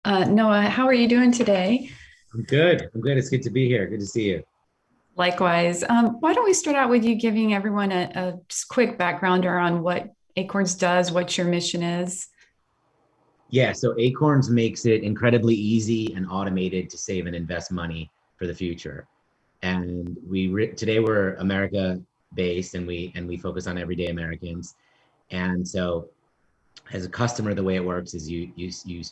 Noah, how are you doing today? I'm good. I'm good. It's good to be here. Good to see you. Likewise. Why don't we start out with you giving everyone a just quick backgrounder on what Acorns does, what your mission is? Yeah, so Acorns makes it incredibly easy and automated to save and invest money for the future. And today we're America based and we focus on everyday Americans. And so as a customer, the way it works is you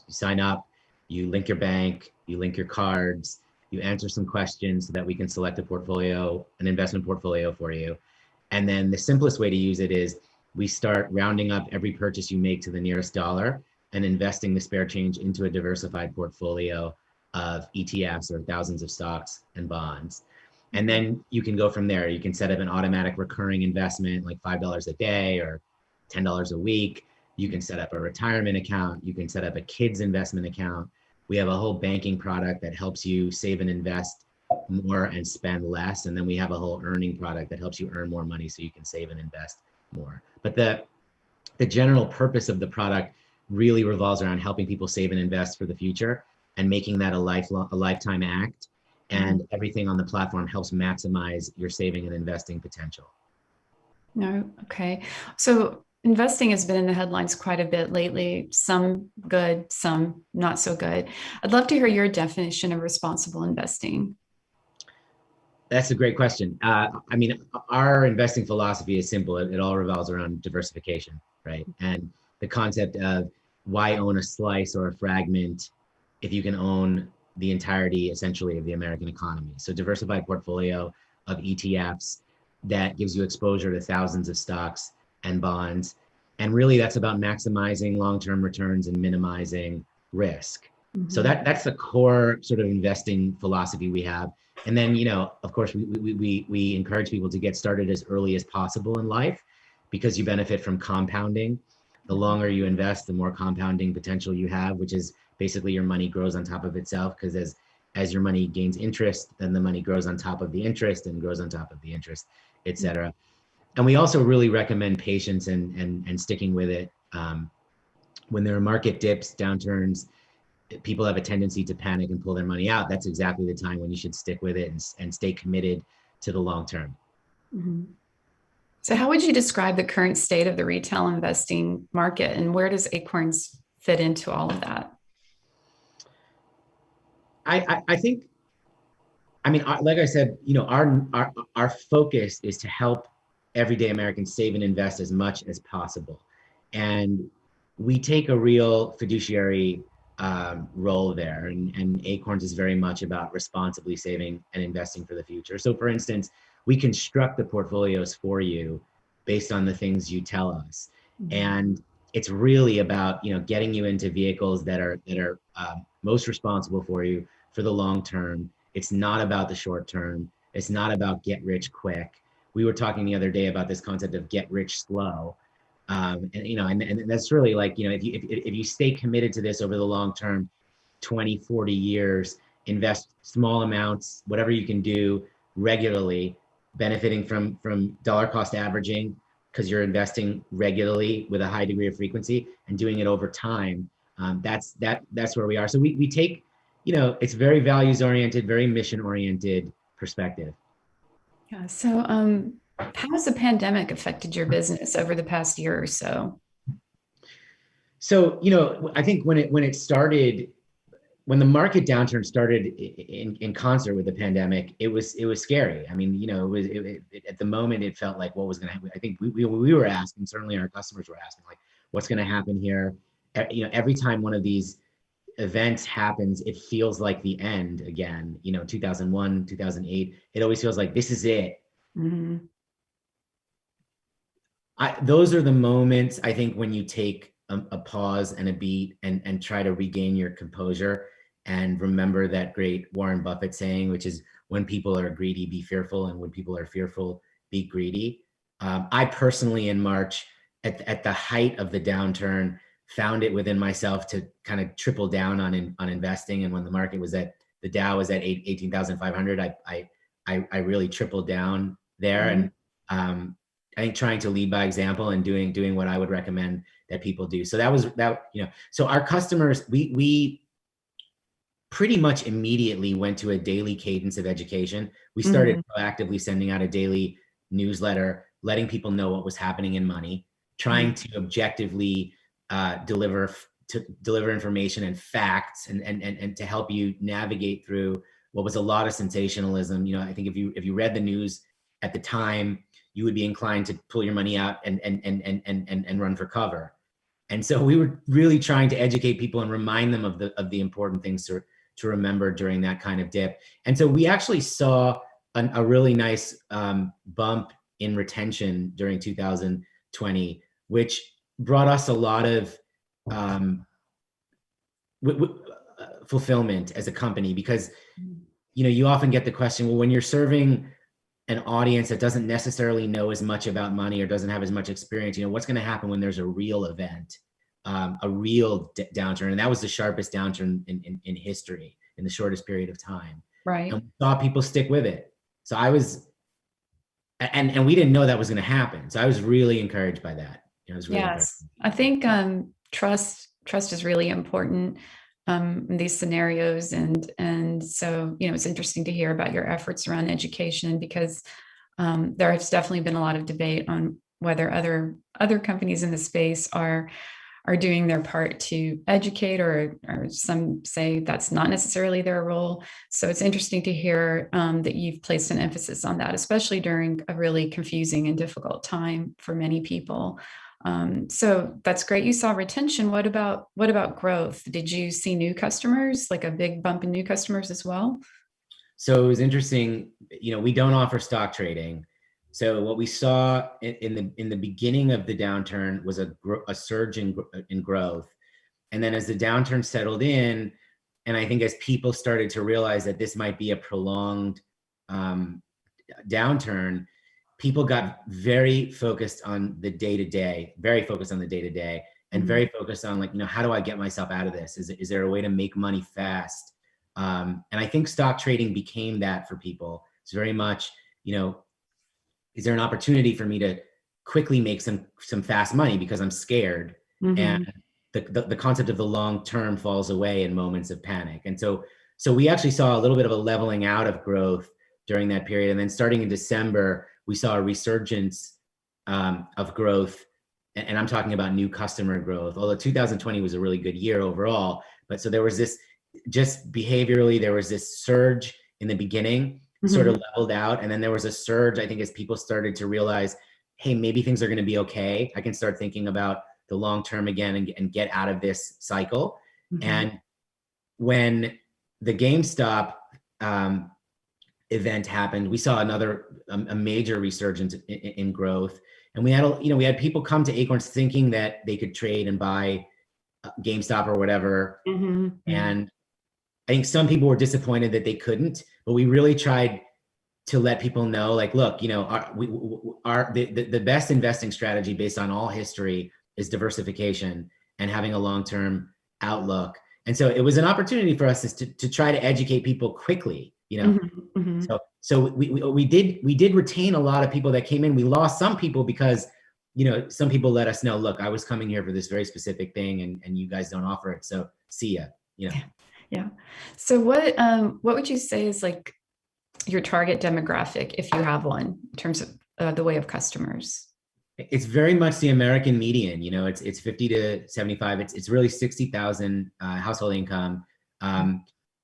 sign up, you link your bank, you link your cards, you answer some questions so that we can select a portfolio, an investment portfolio for you. And then the simplest way to use it is we start rounding up every purchase you make to the nearest dollar and investing the spare change into a diversified portfolio of ETFs or thousands of stocks and bonds. And then you can go from there. You can set up an automatic recurring investment like $5 a day or $10 a week. You can set up a retirement account. You can set up a kids investment account. We have a whole banking product that helps you save and invest more and spend less. And then we have a whole earning product that helps you earn more money so you can save and invest more. But the general purpose of the product really revolves around helping people save and invest for the future and making that a lifetime act. Mhm. And everything on the platform helps maximize your saving and investing potential. No, okay. So investing has been in the headlines quite a bit lately, some good, some not so good. I'd love to hear your definition of responsible investing. That's a great question. I mean, our investing philosophy is simple. It all revolves around diversification, right? And the concept of why own a slice or a fragment if you can own the entirety, essentially, of the American economy. So, diversified portfolio of ETFs that gives you exposure to thousands of stocks and bonds. And really, that's about maximizing long-term returns and minimizing risk. So Mhm. that's the core sort of investing philosophy we have. And then, of course, we encourage people to get started as early as possible in life because you benefit from compounding. The longer you invest, the more compounding potential you have, which is basically your money grows on top of itself because as your money gains interest, then the money grows on top of the interest and grows on top of the interest, et cetera. And we also really recommend patience and sticking with it. When there are market dips, downturns, people have a tendency to panic and pull their money out. That's exactly the time when you should stick with it and stay committed to the long term. Mhm. So, how would you describe the current state of the retail investing market, and where does Acorns fit into all of that? I think, I mean, like I said, our focus is to help everyday Americans save and invest as much as possible. And we take a real fiduciary role there. And Acorns is very much about responsibly saving and investing for the future. So, for instance, we construct the portfolios for you based on the things you tell us. Mhm. And it's really about getting you into vehicles that are most responsible for you for the long term. It's not about the short term. It's not about get rich quick. We were talking the other day about this concept of get rich slow. And that's really like, if you stay committed to this over the long term, 20, 40 years, invest small amounts, whatever you can do regularly, benefiting from dollar cost averaging because you're investing regularly with a high degree of frequency and doing it over time. That's where we are. So we take, it's very values oriented, very mission oriented perspective. Yeah. So, how has the pandemic affected your business over the past year or so? So, I think when it started, when the market downturn started in concert with the pandemic, it was scary. I mean, at the moment it felt like what was going to happen. I think we were asking, certainly our customers were asking, like, what's going to happen here? Every time one of these events happens, it feels like the end again. 2001, 2008, it always feels like this is it. Mhm. Those are the moments I think when you take a pause and a beat and try to regain your composure and remember that great Warren Buffett saying, which is when people are greedy, be fearful, and when people are fearful, be greedy. I personally, in March, at the height of the downturn, found it within myself to kind of triple down on investing. And when the market was the Dow was at 18,500, I really tripled down there. Mhm. And I think trying to lead by example and doing what I would recommend that people do. So that was that. So our customers, we pretty much immediately went to a daily cadence of education. We started Mhm. proactively sending out a daily newsletter, letting people know what was happening in money, trying Mhm. to objectively deliver information and facts, and to help you navigate through what was a lot of sensationalism. I think if you read the news at the time, you would be inclined to pull your money out and run for cover. And so we were really trying to educate people and remind them of the important things to remember during that kind of dip. And so we actually saw a really nice bump in retention during 2020, which brought us a lot of fulfillment as a company, because you often get the question, well, when you're serving an audience that doesn't necessarily know as much about money or doesn't have as much experience, what's going to happen when there's a real event, a real downturn? And that was the sharpest downturn in history, in the shortest period of time. Right. And we saw people stick with it. So I was, and we didn't know that was going to happen. So I was really encouraged by that. I was really encouraged. Yes, I think trust is really important in these scenarios, and so it's interesting to hear about your efforts around education, because there has definitely been a lot of debate on whether other companies in the space are doing their part to educate, or some say that's not necessarily their role. So it's interesting to hear that you've placed an emphasis on that, especially during a really confusing and difficult time for many people. So that's great. You saw retention. What about growth? Did you see new customers, like a big bump in new customers as well? So it was interesting. We don't offer stock trading. So what we saw in the beginning of the downturn was a surge in growth, and then as the downturn settled in, and I think as people started to realize that this might be a prolonged downturn, people got very focused on the day to day, and Mhm. very focused on, like, how do I get myself out of this? Is there a way to make money fast? And I think stock trading became that for people. It's very much, is there an opportunity for me to quickly make some fast money because I'm scared? And Mhm. the concept of the long term falls away in moments of panic. And so we actually saw a little bit of a leveling out of growth during that period. And then starting in December, we saw a resurgence of growth. And I'm talking about new customer growth, although 2020 was a really good year overall. But so there was this, just behaviorally, there was this surge in the beginning, sort of Mhm. leveled out. And then there was a surge, I think, as people started to realize, hey, maybe things are going to be okay. I can start thinking about the long term again, and get out of this cycle. Mhm. And when the GameStop event happened, we saw a major resurgence in growth. And we had people come to Acorns thinking that they could trade and buy GameStop or whatever. Mhm. Mhm. And I think some people were disappointed that they couldn't, but we really tried to let people know, like, look, the best investing strategy based on all history is diversification and having a long-term outlook. And so it was an opportunity for us to try to educate people quickly. Mhm. Mhm. So we did retain a lot of people that came in. We lost some people because some people let us know, look, I was coming here for this very specific thing, and you guys don't offer it, so see ya. Yeah. Yeah. So what would you say is like your target demographic, if you have one, in terms of the way of customers? It's very much the American median. It's 50 to 75. It's really 60,000 household income.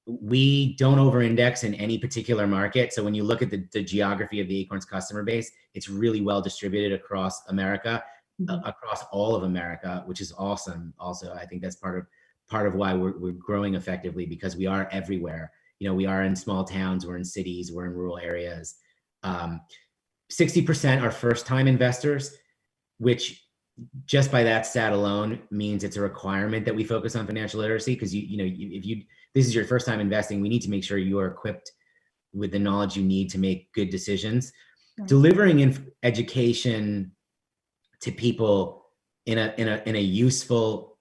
We don't over-index in any particular market. So when you look at the geography of the Acorns customer base, it's really well distributed across America, Mhm. across all of America, which is awesome. Also, I think that's part of why we're growing effectively, because we are everywhere. We are in small towns, we're in cities, we're in rural areas. 60% are first-time investors, which just by that stat alone means it's a requirement that we focus on financial literacy, because if this is your first time investing, we need to make sure you are equipped with the knowledge you need to make good decisions. Right. Delivering education to people in a useful,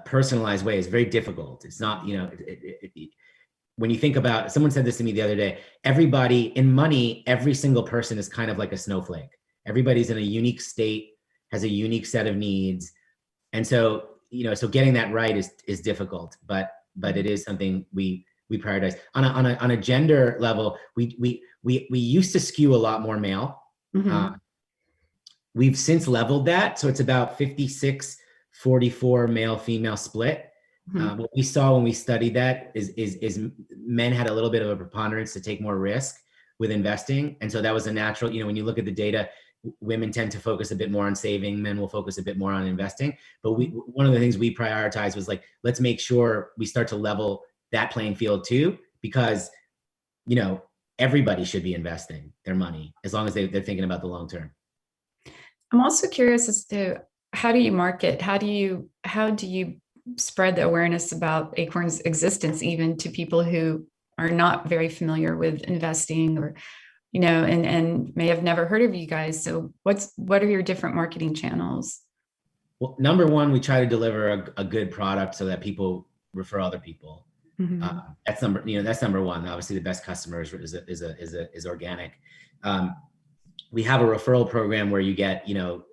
personalized way is very difficult. It's not, when you think about, someone said this to me the other day, everybody in money, every single person is kind of like a snowflake. Everybody's in a unique state, has a unique set of needs. And so, so getting that right is difficult, but but it is something we prioritize. On a gender level, we used to skew a lot more male. Mm-hmm. We've since leveled that, so it's about 56-44 male female split. Mm-hmm. What we saw when we studied that is men had a little bit of a preponderance to take more risk with investing, and so that was a natural. When you look at the data, women tend to focus a bit more on saving, men will focus a bit more on investing. But one of the things we prioritized was like, let's make sure we start to level that playing field too, because everybody should be investing their money as long as they're thinking about the long term. I'm also curious as to how do you market? How do you spread the awareness about Acorn's existence even to people who are not very familiar with investing, or and may have never heard of you guys? So what are your different marketing channels? Well, number one, we try to deliver a good product so that people refer other people. Mm-hmm. That's number one. Obviously, the best customers is organic. We have a referral program where you get $5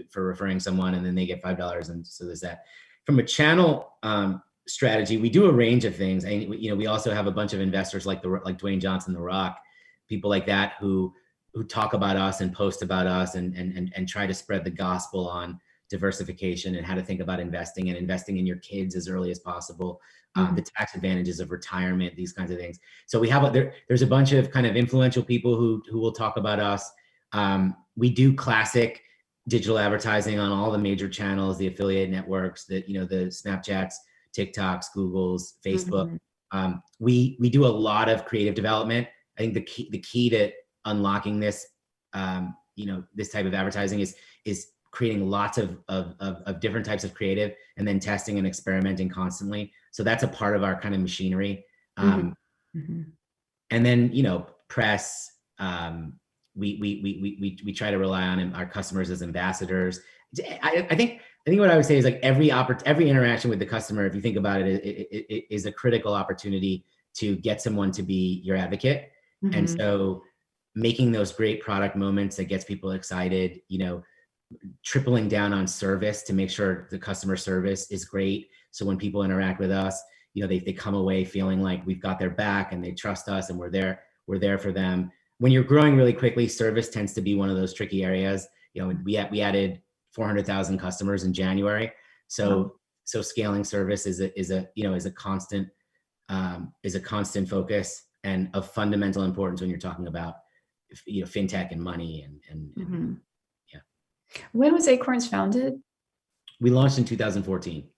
for referring someone, and then they get $5, and so there's that. From a channel strategy, we do a range of things. And we also have a bunch of investors like Dwayne Johnson, The Rock, people like that who talk about us and post about us and try to spread the gospel on diversification and how to think about investing and investing in your kids as early as possible. The tax advantages of retirement, these kinds of things. So we have there's a bunch of kind of influential people who will talk about us. We do classic digital advertising on all the major channels, the affiliate networks, the Snapchats, TikToks, Googles, Facebook. Mm-hmm. We do a lot of creative development. I think the key to unlocking this this type of advertising is creating lots of different types of creative and then testing and experimenting constantly. So that's a part of our kind of machinery. Mm-hmm. And then press. We try to rely on our customers as ambassadors. I think what I would say is like every interaction with the customer, if you think about it, is a critical opportunity to get someone to be your advocate. Mm-hmm. And so making those great product moments that gets people excited, tripling down on service to make sure the customer service is great. So when people interact with us, they come away feeling like we've got their back and they trust us and we're there for them. When you're growing really quickly, service tends to be one of those tricky areas. We added 400,000 customers in January. So scaling service is a constant focus and of fundamental importance when you're talking about fintech and money and yeah. When was Acorns founded? We launched in 2014.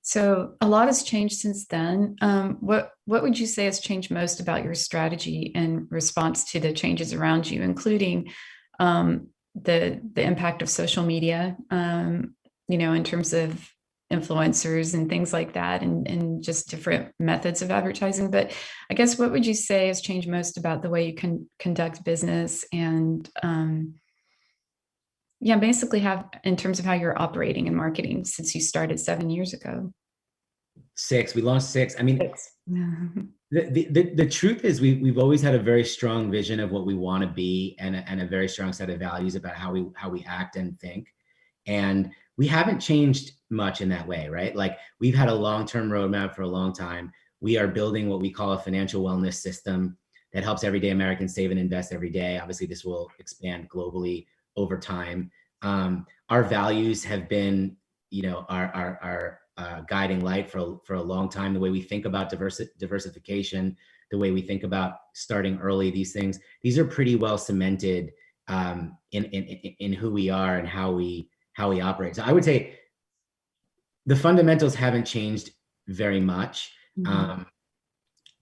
So a lot has changed since then. What would you say has changed most about your strategy in response to the changes around you, including the impact of social media, in terms of influencers and things like that, and just different methods of advertising? But I guess what would you say has changed most about the way you can conduct business and basically have in terms of how you're operating and marketing since you started 7 years ago? We launched 6. I mean, 6. the truth is we've always had a very strong vision of what we want to be and a very strong set of values about how we act and think. And we haven't changed much in that way, right? Like we've had a long-term roadmap for a long time. We are building what we call a financial wellness system that helps everyday Americans save and invest every day. Obviously, this will expand globally over time. Our values have been, our guiding light for a long time. The way we think about diversification, the way we think about starting early, these are pretty well cemented in who we are and how we operate. So I would say the fundamentals haven't changed very much. Mm-hmm.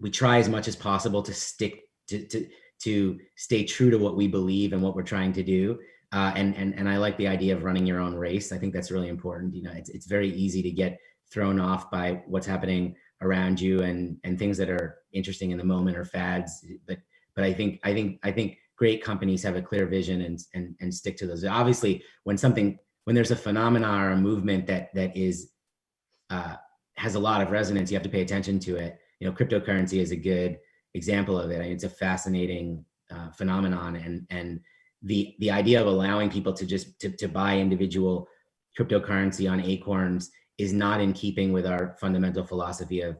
We try as much as possible to stick to stay true to what we believe and what we're trying to do. And I like the idea of running your own race. I think that's really important. It's very easy to get thrown off by what's happening around you and things that are interesting in the moment or fads. But I think great companies have a clear vision and stick to those. Obviously, when there's a phenomenon or a movement that is has a lot of resonance, you have to pay attention to it. Cryptocurrency is a good example of it. It's a fascinating phenomenon, and the idea of allowing people to just to buy individual cryptocurrency on Acorns is not in keeping with our fundamental philosophy of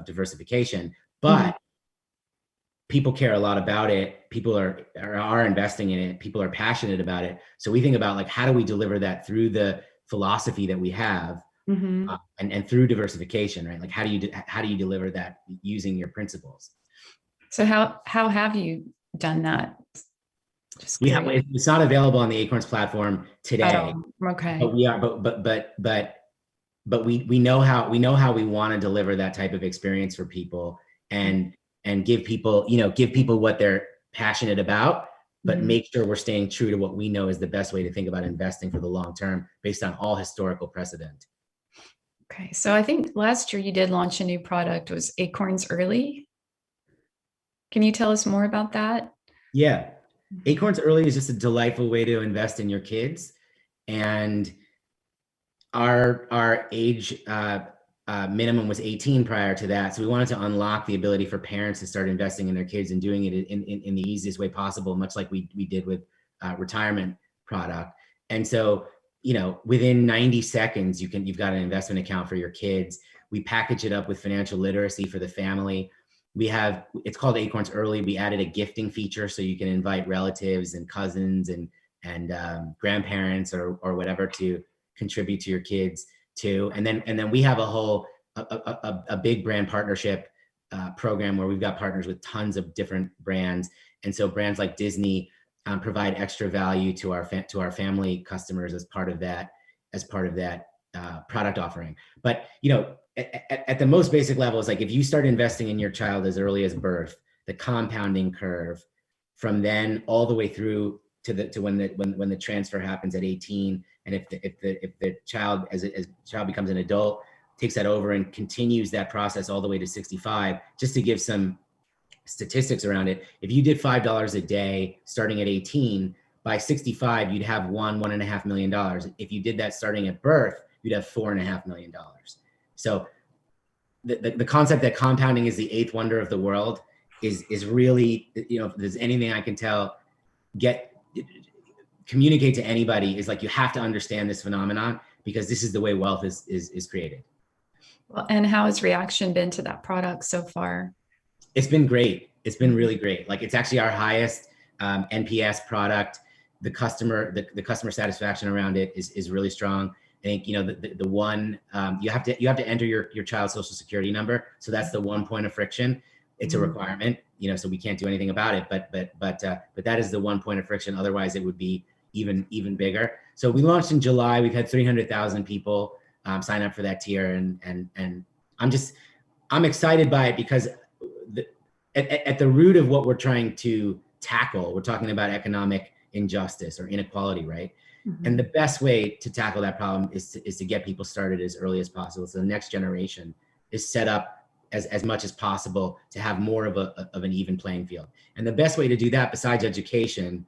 diversification. Mhm. But people care a lot about it. People are investing in it. People are passionate about it. So we think about like, how do we deliver that through the philosophy that we have, Mhm. and through diversification, right? Like, how do you deliver that using your principles? So how have you done that? Just We have curious. it's not available on the Acorns platform At today, all. but Okay. we are but we know how we want to deliver that type of experience for people, and give people, give people what they're passionate about, but Mhm. make sure we're staying true to what we know is the best way to think about investing for the long term based on all historical precedent. Okay. So I think last year you did launch a new product. It was Acorns Early. Can you tell us more about that? Yeah. Mhm. Acorns Early is just a delightful way to invest in your kids. And our age minimum was 18 prior to that. So we wanted to unlock the ability for parents to start investing in their kids and doing it in the easiest way possible, much like we did with retirement product. And so, within 90 seconds, you've got an investment account for your kids. We package it up with financial literacy for the family. It's called Acorns Early. We added a gifting feature so you can invite relatives and cousins and grandparents or whatever to contribute to your kids too. And then we have a big brand partnership program where we've got partners with tons of different brands. And so brands like Disney provide extra value to our family customers as part of that product offering. But at the most basic level, is like, if you start investing in your child as early as birth, the compounding curve from then all the way through to when the transfer happens at 18, and if the child as child becomes an adult, takes that over and continues that process all the way to 65. Just to give some statistics around it, if you did $5 a day starting at 18, by 65 you'd have $1.5 million. If you did that starting at birth, you'd have $4.5 million. So the concept that compounding is the eighth wonder of the world is really, if there's anything I can communicate to anybody, is like, you have to understand this phenomenon, because this is the way wealth is created. Well, and how has reaction been to that product so far? It's been great. It's been Mhm. really great. Like, it's actually our highest NPS product. The customer satisfaction around it is really strong. I think, the one, you have to enter your child's social security number. So that's the one point of friction. It's a Mhm. requirement, so we can't do anything about it. But that is the one point of friction. Otherwise, it would be even bigger. So we launched in July. We've had 300,000 people sign up for that tier, and I'm excited by it, because at the root of what we're trying to tackle, we're talking about economic injustice or inequality, right? And the Mhm. best way to tackle that problem is to get people started as early as possible, so the next generation is set up as much as possible to have more of an even playing field. And the best way to do that, besides education,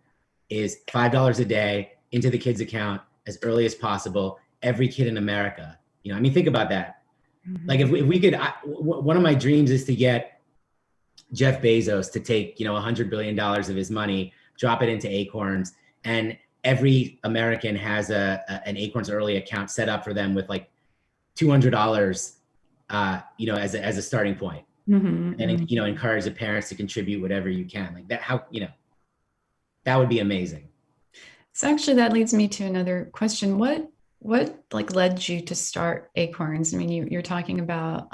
is $5 a day into the kid's account as early as possible. Every kid in America, I mean, think about that. Like, if Mhm. we could, one of my dreams is to get Jeff Bezos to take, $100 billion of his money, drop it into Acorns, and every American has an Acorns Early account set up for them with like $200, as a starting point, Mhm. and Mhm. encourage the parents to contribute whatever you can. Like that, that would be amazing. So actually that leads me to another question. What like led you to start Acorns? I mean, you're talking about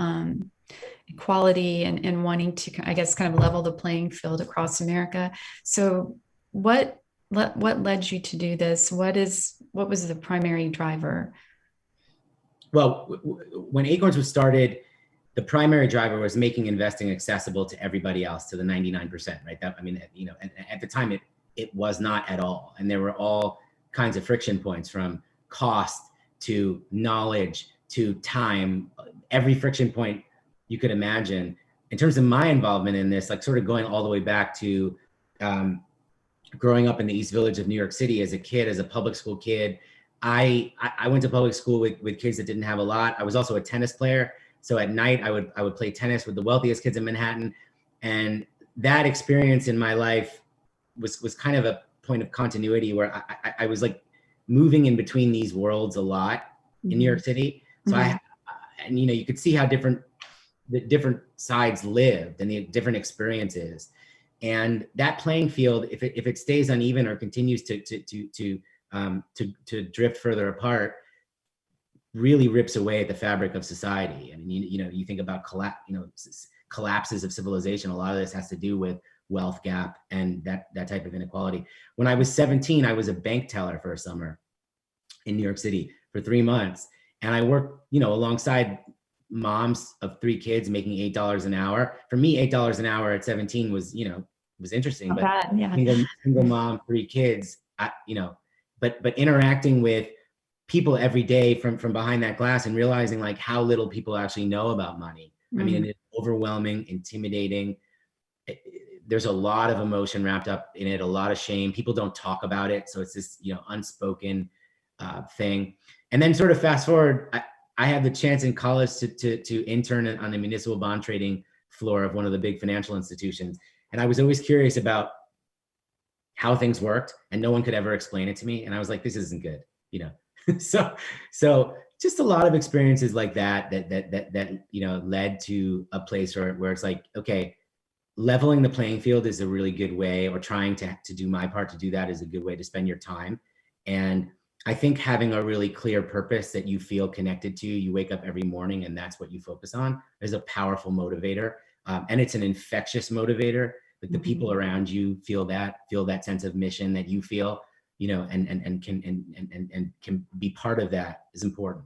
equality and wanting to, I guess, kind of level the playing field across America. So what what led you to do this? What was the primary driver? Well, when Acorns was started, the primary driver was making investing accessible to everybody else, to the 99%, right? That, I mean, at the time, it was not at all. And there were all kinds of friction points, from cost to knowledge to time, every friction point you could imagine. In terms of my involvement in this, like, sort of going all the way back to growing up in the East Village of New York City as a kid, as a public school kid. I went to public school with kids that didn't have a lot. I was also a tennis player. So at night I would play tennis with the wealthiest kids in Manhattan. And that experience in my life was kind of a point of continuity, where I was like moving in between these worlds a lot in New York Mhm. City. So Mhm. and you could see how the different sides lived and the different experiences. And that playing field, if it stays uneven or continues to drift further apart, really rips away at the fabric of society. I mean, you think about collapses of civilization. A lot of this has to do with wealth gap and that type of inequality. When I was 17, I was a bank teller for a summer in New York City for 3 months, and I worked, alongside moms of 3 kids making $8 an hour. For me, $8 an hour at 17 was interesting, Not but bad. Yeah. single mom, 3 kids, but interacting with people every day from behind that glass and realizing like how little people actually know about money. I mean, Mm. it's overwhelming, intimidating. There's a lot of emotion wrapped up in it, a lot of shame. People don't talk about it, so it's this unspoken thing. And then sort of fast forward, I had the chance in college to intern on the municipal bond trading floor of one of the big financial institutions, and I was always curious about how things worked, and no one could ever explain it to me. And I was like, this isn't good, so just a lot of experiences like that led to a place where it's like, okay, leveling the playing field is a really good way, or trying to do my part to do that is a good way to spend your time. And I think having a really clear purpose that you feel connected to, you wake up every morning and that's what you focus on, is a powerful motivator. And it's an infectious motivator. Like the people around you feel that sense of mission that you feel, and can be part of that is important.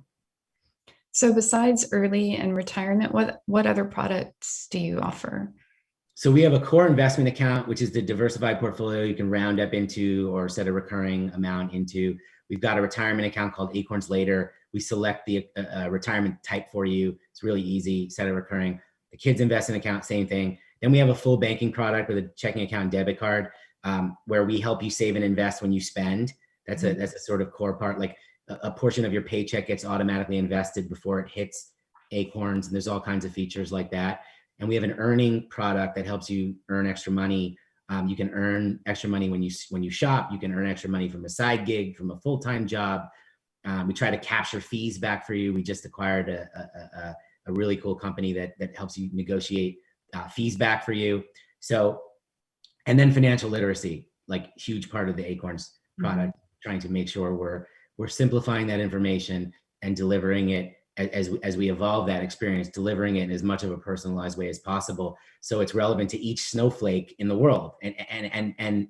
So besides early and retirement, what other products do you offer? So we have a core investment account, which is the diversified portfolio you can round up into or set a recurring amount into. We've got a retirement account called Acorns Later. We select the retirement type for you. It's really easy, set a recurring. The kids investment account, same thing. Then we have a full banking product with a checking account and debit card, where we help you save and invest when you spend. That's a sort of core part. Like a portion of your paycheck gets automatically invested before it hits Acorns, and there's all kinds of features like that. And we have an earning product that helps you earn extra money. You can earn extra money when you shop. You can earn extra money from a side gig, from a full-time job. We try to capture fees back for you. We just acquired a really cool company that helps you negotiate fees back for you. So, and then financial literacy, like huge part of the Acorns product, trying to make sure we're simplifying that information and delivering it as we evolve that experience, delivering it in as much of a personalized way as possible, so it's relevant to each snowflake in the world. And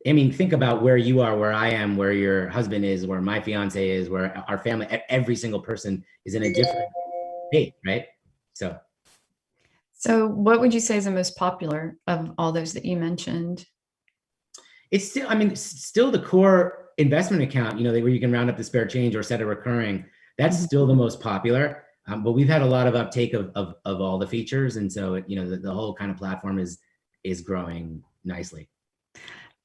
I mean, think about where you are, where I am, where your husband is, where my fiance is, where our family, every single person is in a different state, right? So what would you say is the most popular of all those that you mentioned? It's still, I mean, it's still the core investment account, where you can round up the spare change or set a recurring. That's still the most popular. But we've had a lot of uptake of all the features. And so, the whole kind of platform is growing nicely.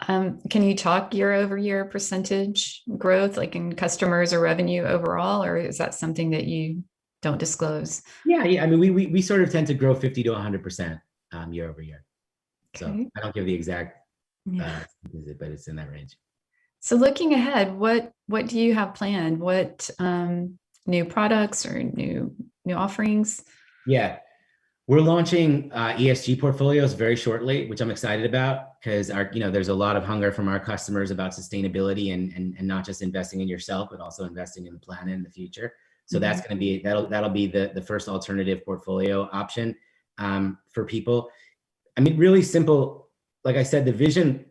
Can you talk year over year percentage growth, like in customers or revenue overall, or is that something that you don't disclose? Yeah. I mean, we sort of tend to grow 50 to 100% year over year. So Okay. I don't give the exact, Yeah. but it's in that range. So looking ahead, what do you have planned? What new products or new offerings? Yeah. We're launching ESG portfolios very shortly, which I'm excited about, because there's a lot of hunger from our customers about sustainability and not just investing in yourself, but also investing in the planet in the future. So that's going to be, that'll be the first alternative portfolio option for people. I mean, really simple. Like I said, the vision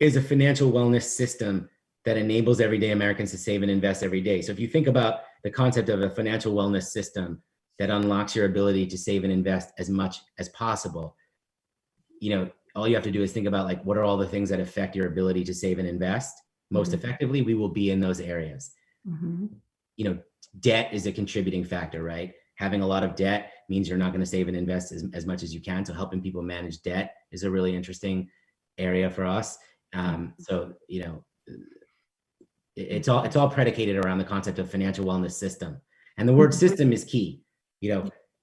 is a financial wellness system that enables everyday Americans to save and invest every day. So if you think about the concept of a financial wellness system that unlocks your ability to save and invest as much as possible, all you have to do is think about, like, what are all the things that affect your ability to save and invest most effectively? We will be in those areas. Debt is a contributing factor, right? Having a lot of debt means you're not going to save and invest as much as you can. So helping people manage debt is a really interesting area for us. So, it's all predicated around the concept of financial wellness system. And the word system is key.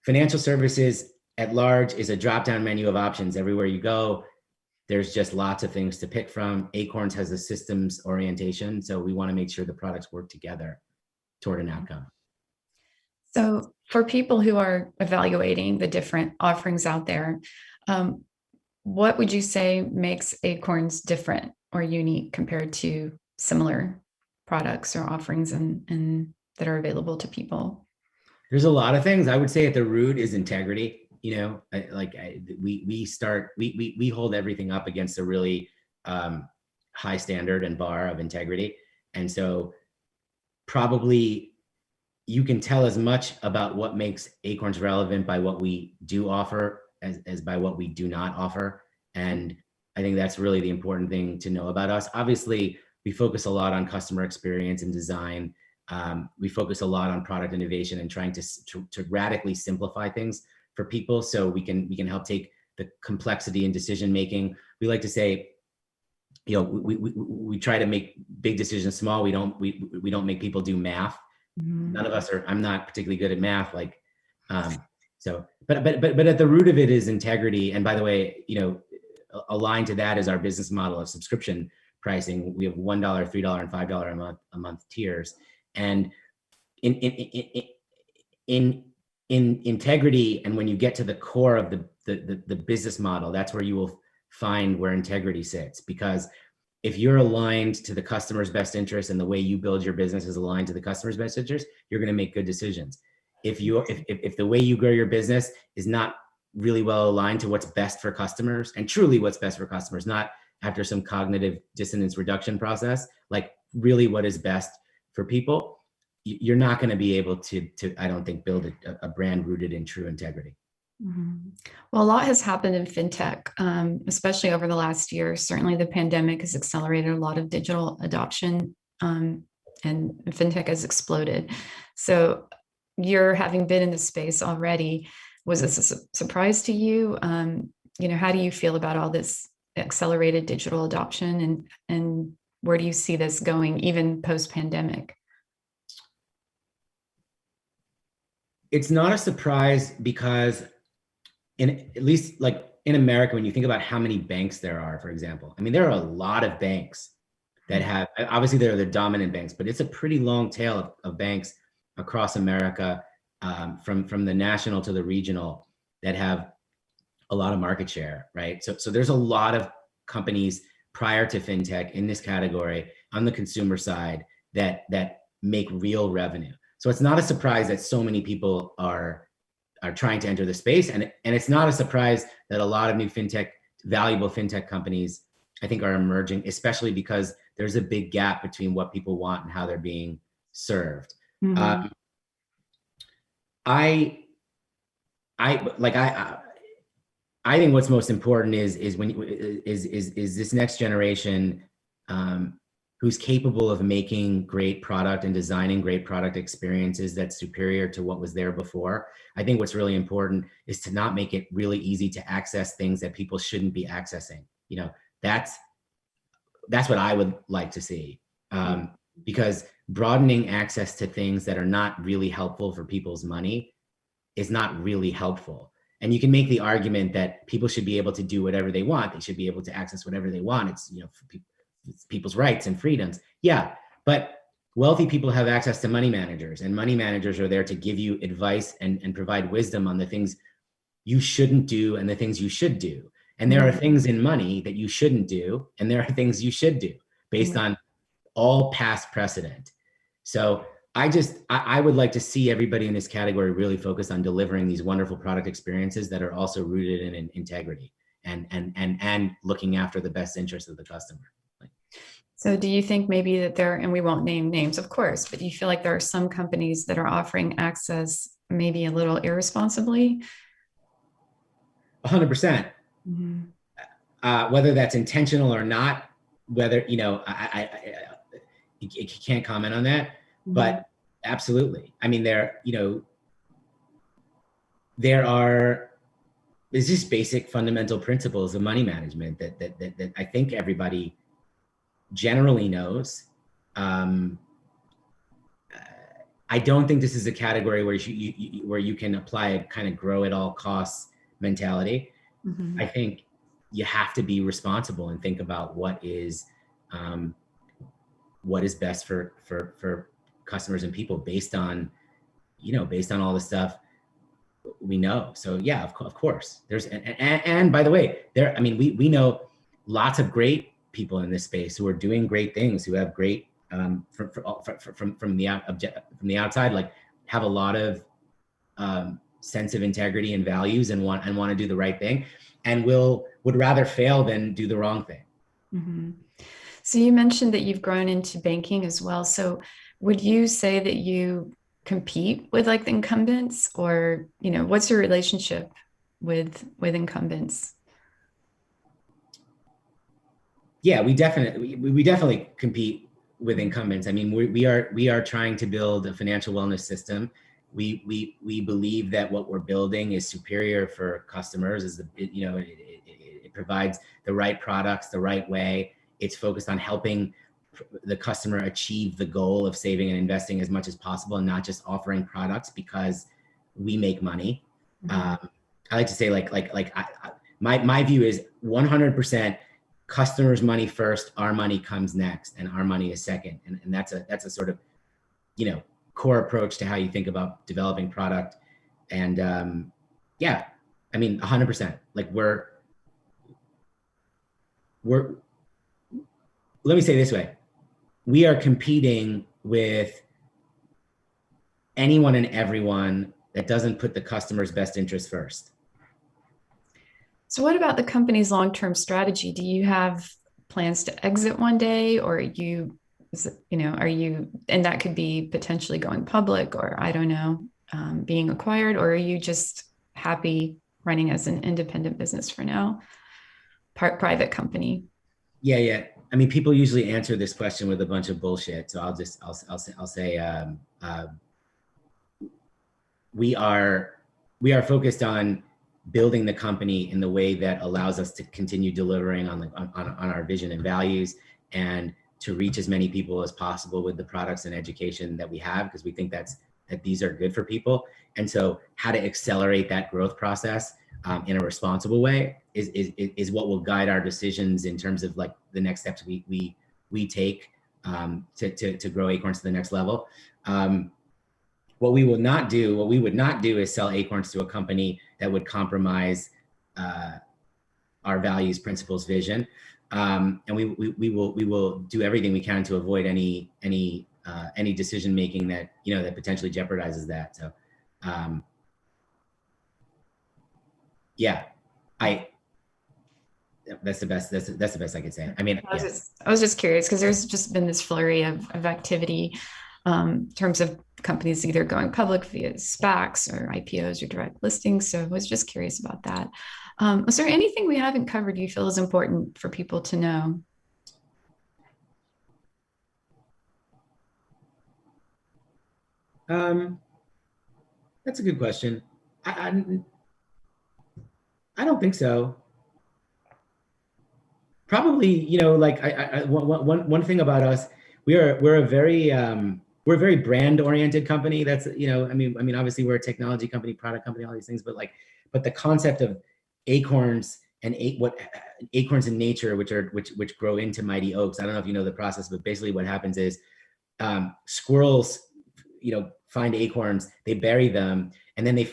Financial services at large is a drop-down menu of options. Everywhere you go, there's just lots of things to pick from. Acorns has a systems orientation, so we want to make sure the products work together toward an outcome. So, for people who are evaluating the different offerings out there, um, what would you say makes Acorns different or unique compared to similar products or offerings and that are available to people? There's a lot of things. I would say at the root is integrity. We hold everything up against a really high standard and bar of integrity, and so probably you can tell as much about what makes Acorns relevant by what we do offer as by what we do not offer. And I think that's really the important thing to know about us. Obviously, we focus a lot on customer experience and design. We focus a lot on product innovation and trying to radically simplify things for people, so we can help take the complexity in decision making. We like to say, we try to make big decisions small. We don't make people do math. None of us are. I'm not particularly good at math. But at the root of it is integrity. And by the way, aligned to that is our business model of subscription pricing. We have $1, $3, and $5 a month tiers. And in integrity, and when you get to the core of the business model, that's where you will find where integrity sits. Because if you're aligned to the customer's best interest and the way you build your business is aligned to the customer's best interest, you're going to make good decisions. If the way you grow your business is not really well aligned to what's best for customers, and truly what's best for customers, not after some cognitive dissonance reduction process, like really what is best for people, you're not going to be able to I don't think, build a brand rooted in true integrity. Well, a lot has happened in fintech, especially over the last year. Certainly, the pandemic has accelerated a lot of digital adoption, and fintech has exploded. So, you're having been in the space already. Was this a surprise to you? How do you feel about all this accelerated digital adoption, and where do you see this going, even post-pandemic? It's not a surprise because, at least like in America, when you think about how many banks there are, for example, I mean, there are a lot of banks that have, obviously they're the dominant banks, but it's a pretty long tail of banks across America, from the national to the regional, that have a lot of market share, right? So there's a lot of companies prior to fintech in this category on the consumer side that make real revenue. So it's not a surprise that so many people are trying to enter the space, and it's not a surprise that a lot of new valuable fintech companies, I think, are emerging, especially because there's a big gap between what people want and how they're being served. Mm-hmm. I think what's most important is this next generation, who's capable of making great product and designing great product experiences that's superior to what was there before. I think what's really important is to not make it really easy to access things that people shouldn't be accessing. That's what I would like to see, because broadening access to things that are not really helpful for people's money is not really helpful. And you can make the argument that people should be able to do whatever they want. They should be able to access whatever they want. It's, it's people's rights and freedoms. Yeah, but wealthy people have access to money managers, and money managers are there to give you advice and provide wisdom on the things you shouldn't do and the things you should do. And there are things in money that you shouldn't do, and there are things you should do based on all past precedent. So I would like to see everybody in this category really focus on delivering these wonderful product experiences that are also rooted in integrity and looking after the best interest of the customer. So do you think maybe that and we won't name names, of course, but do you feel like there are some companies that are offering access maybe a little irresponsibly? 100%. Mm-hmm. Whether that's intentional or not, whether, I can't comment on that, but absolutely. I mean, there's just basic fundamental principles of money management that I think everybody generally knows. I don't think this is a category where you can apply a kind of grow at all costs mentality. I think you have to be responsible and think about what is best for customers and people based on based on all the stuff we know. So yeah, of course there's, and by the way, we know lots of great people in this space who are doing great things, who have great, from the outside, like have a lot of sense of integrity and values, and want to do the right thing, and would rather fail than do the wrong thing. Mm-hmm. So you mentioned that you've grown into banking as well. So would you say that you compete with like the incumbents, or, what's your relationship with incumbents? Yeah, we definitely compete with incumbents. I mean, we are trying to build a financial wellness system. We believe that what we're building is superior for customers. It provides the right products the right way. It's focused on helping the customer achieve the goal of saving and investing as much as possible, and not just offering products because we make money. Mm-hmm. I like to say, my view is 100% customers' money first, our money comes next, and our money is second. And that's a sort of, core approach to how you think about developing product. And yeah, I mean, 100%. Like we're let me say it this way. We are competing with anyone and everyone that doesn't put the customer's best interest first. So what about the company's long-term strategy? Do you have plans to exit one day, or are you, and that could be potentially going public, or I don't know, being acquired, or are you just happy running as an independent business for now, private company? Yeah. I mean, people usually answer this question with a bunch of bullshit. So I'll say, we are focused on building the company in the way that allows us to continue delivering on our vision and values, and to reach as many people as possible with the products and education that we have, because we think that these are good for people. And so how to accelerate that growth process in a responsible way is what will guide our decisions in terms of like the next steps we take to grow Acorns to the next level. What we would not do is sell Acorns to a company that would compromise our values, principles, vision, and we will do everything we can to avoid any decision making that that potentially jeopardizes that. So, yeah, that's the best. That's the best I could say. I mean, I was just curious because there's just been this flurry of activity in terms of companies either going public via SPACs or IPOs or direct listings. So I was just curious about that. Is there anything we haven't covered you feel is important for people to know? That's a good question. I don't think so. Probably, one thing about us, we're a very brand oriented company. That's, I mean, obviously we're a technology company, product company, all these things, but the concept of acorns and acorns in nature, which grow into mighty oaks. I don't know if you know the process, but basically what happens is squirrels, find acorns, they bury them, and then they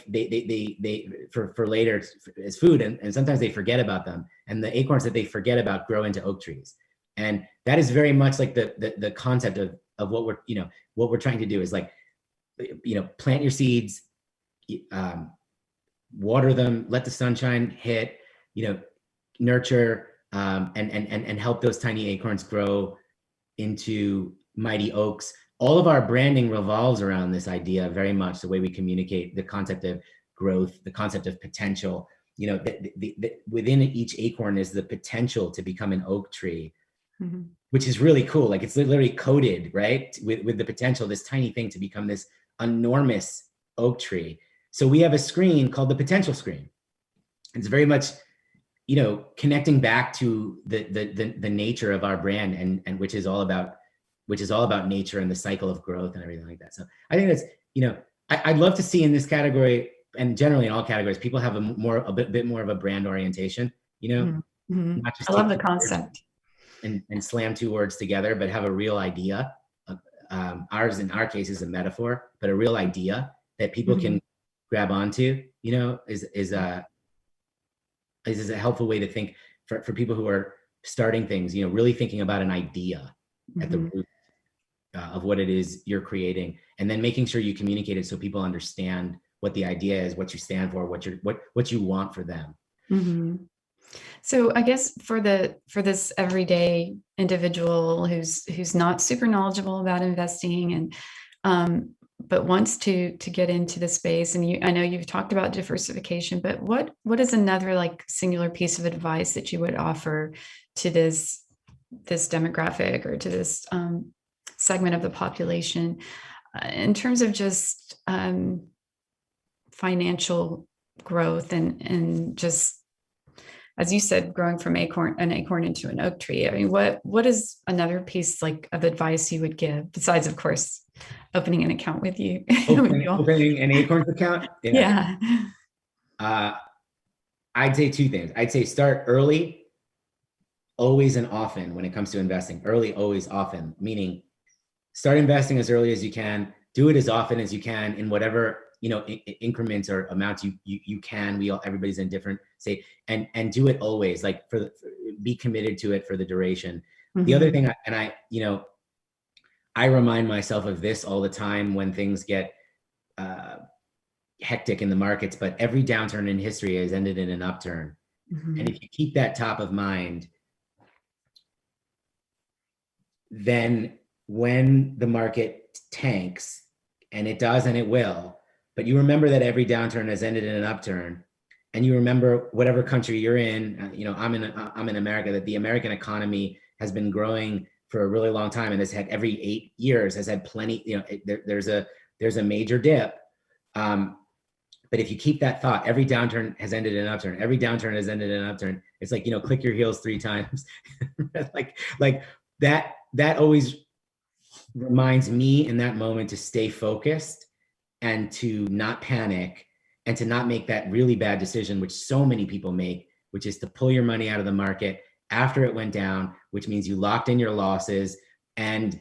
for later as food, and sometimes they forget about them, and the acorns that they forget about grow into oak trees. And that is very much like the concept of what we're trying to do is like, plant your seeds, water them, let the sunshine hit, nurture, and help those tiny acorns grow into mighty oaks. All of our branding revolves around this idea very much, the way we communicate the concept of growth, the concept of potential. Within each acorn is the potential to become an oak tree, mm-hmm. which is really cool. Like it's literally coded, right? With the potential, this tiny thing to become this enormous oak tree. So we have a screen called the potential screen. It's very much, connecting back to the nature of our brand, and which is all about nature and the cycle of growth and everything like that. So I think that's, I'd love to see in this category, and generally in all categories, people have a bit more of a brand orientation, mm-hmm. Not just I love the concept and slam two words together, but have a real idea. Ours in our case is a metaphor, but a real idea, that people Mm-hmm. can grab onto, is a helpful way to think for people who are starting things, really thinking about an idea at the Mm-hmm. root of what it is you're creating, and then making sure you communicate it so people understand what the idea is, what you stand for, what you want for them. Mm-hmm. So I guess for this everyday individual who's not super knowledgeable about investing and but wants to get into the space, and I know you've talked about diversification, but what is another like singular piece of advice that you would offer to this demographic or to this segment of the population in terms of just financial growth and just, as you said, growing from an acorn into an oak tree? I mean, what is another piece like of advice you would give besides, of course, opening an account with you? Opening an Acorns account? Yeah. I'd say two things. I'd say start early, always and often when it comes to investing. Early, always, often, meaning start investing as early as you can, do it as often as you can in whatever increments or amounts you can. Everybody's in different say, and do it always, like be committed to it for the duration. Mm-hmm. The other thing, I remind myself of this all the time when things get hectic in the markets, but every downturn in history has ended in an upturn. Mm-hmm. And if you keep that top of mind, then when the market tanks, and it does and it will, but you remember that every downturn has ended in an upturn, and you remember whatever country you're in, I'm in America, that the American economy has been growing for a really long time and has had every 8 years has had plenty, there's a major dip. But if you keep that thought, every downturn has ended in an upturn. Every downturn has ended in an upturn. It's like, click your heels 3 times. like that always reminds me in that moment to stay focused and to not panic and to not make that really bad decision, which so many people make, which is to pull your money out of the market after it went down, which means you locked in your losses. And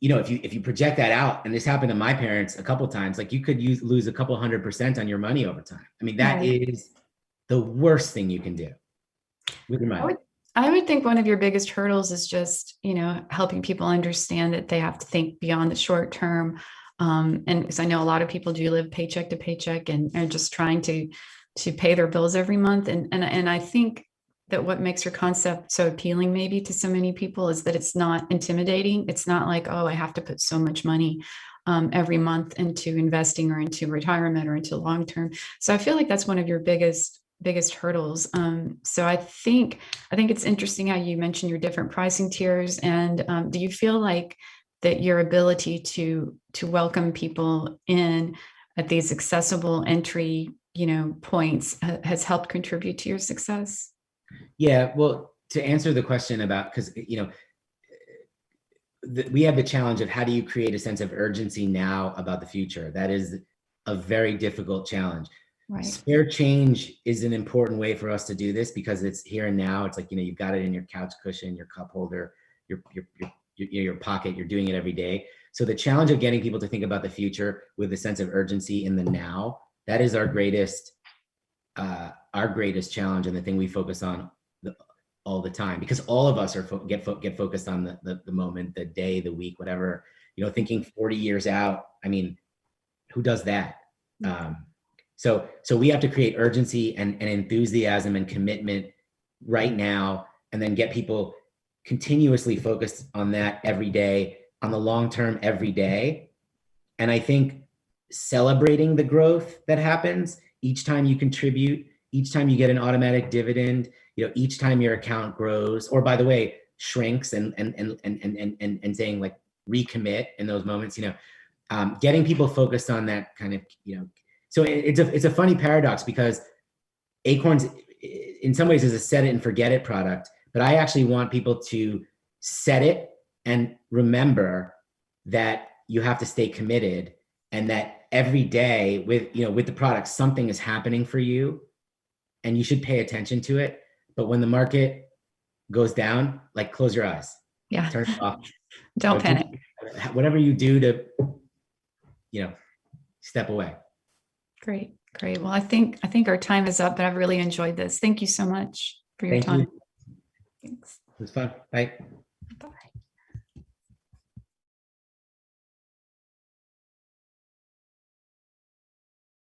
if you project that out, and this happened to my parents a couple of times, like you could lose a couple 100% on your money over time. I mean, that is the worst thing you can do with your money. I would think one of your biggest hurdles is just, helping people understand that they have to think beyond the short term. And because I know a lot of people do live paycheck to paycheck and are just trying to pay their bills every month. And I think that what makes your concept so appealing maybe to so many people is that it's not intimidating. It's not like, oh, I have to put so much money every month into investing or into retirement or into long term. So I feel like that's one of your biggest hurdles. So I think it's interesting how you mentioned your different pricing tiers. And do you feel like that your ability to welcome people in at these accessible entry points has helped contribute to your success? Yeah, well, to answer the question about, because we have the challenge of how do you create a sense of urgency now about the future? That is a very difficult challenge. Right. Spare change is an important way for us to do this because it's here and now. It's like, you've got it in your couch cushion, your cup holder, your pocket. You're doing it every day. So the challenge of getting people to think about the future with a sense of urgency in the now, that is our greatest challenge, and the thing we focus on all the time, because all of us get focused on the moment, the day, the week, whatever, thinking 40 years out. I mean, who does that? So we have to create urgency and enthusiasm and commitment right now, and then get people continuously focused on that every day, on the long term every day. And I think celebrating the growth that happens each time you contribute, each time you get an automatic dividend, each time your account grows, or by the way, shrinks, and saying like recommit in those moments, getting people focused on that kind of, so it's a funny paradox, because Acorns in some ways is a set it and forget it product, but I actually want people to set it and remember that you have to stay committed, and that every day with the product, something is happening for you and you should pay attention to it. But when the market goes down, like, close your eyes. Yeah. Turn it off. Don't panic. Whatever you do to, step away. Great. Great. Well, I think our time is up, but I've really enjoyed this. Thank you so much for your Thank you. time. It Thanks. was fun. Bye.